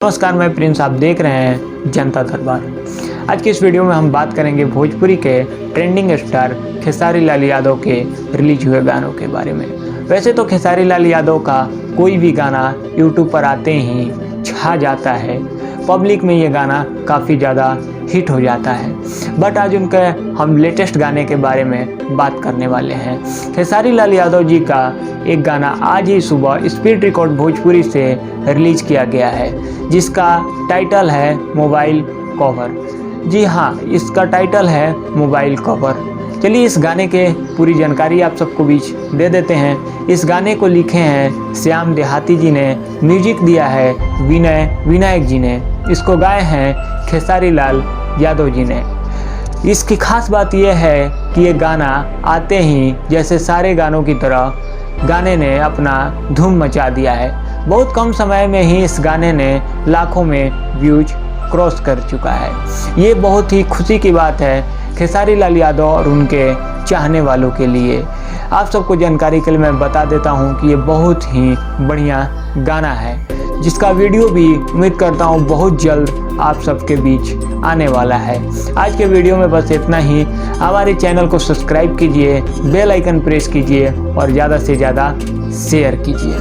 नमस्कार, मैं प्रिंस। आप देख रहे हैं जनता दरबार। आज की इस वीडियो में हम बात करेंगे भोजपुरी के ट्रेंडिंग स्टार खेसारी लाल यादव के रिलीज हुए गानों के बारे में। वैसे तो खेसारी लाल यादव का कोई भी गाना यूट्यूब पर आते ही छा जाता है, पब्लिक में ये गाना काफ़ी ज़्यादा हिट हो जाता है। बट आज उनके हम लेटेस्ट गाने के बारे में बात करने वाले हैं। खेसारी लाल यादव जी का एक गाना आज ही सुबह स्पीड रिकॉर्ड भोजपुरी से रिलीज किया गया है, जिसका टाइटल है मोबाइल कवर। जी हाँ, इसका टाइटल है मोबाइल कवर। चलिए इस गाने के पूरी जानकारी आप सबको बीच दे देते हैं। इस गाने को लिखे हैं श्याम देहाती जी ने, म्यूजिक दिया है विनायक जी ने, इसको गाए हैं खेसारी लाल यादव जी ने। इसकी खास बात यह है कि ये गाना आते ही जैसे सारे गानों की तरह गाने ने अपना धूम मचा दिया है। बहुत कम समय में ही इस गाने ने लाखों में व्यूज क्रॉस कर चुका है। ये बहुत ही खुशी की बात है खेसारी लाल यादव और उनके चाहने वालों के लिए। आप सबको जानकारी के लिए मैं बता देता हूँ कि ये बहुत ही बढ़िया गाना है, जिसका वीडियो भी उम्मीद करता हूँ बहुत जल्द आप सबके बीच आने वाला है। आज के वीडियो में बस इतना ही। हमारे चैनल को सब्सक्राइब कीजिए, बेल आइकन प्रेस कीजिए और ज़्यादा से ज़्यादा शेयर कीजिए।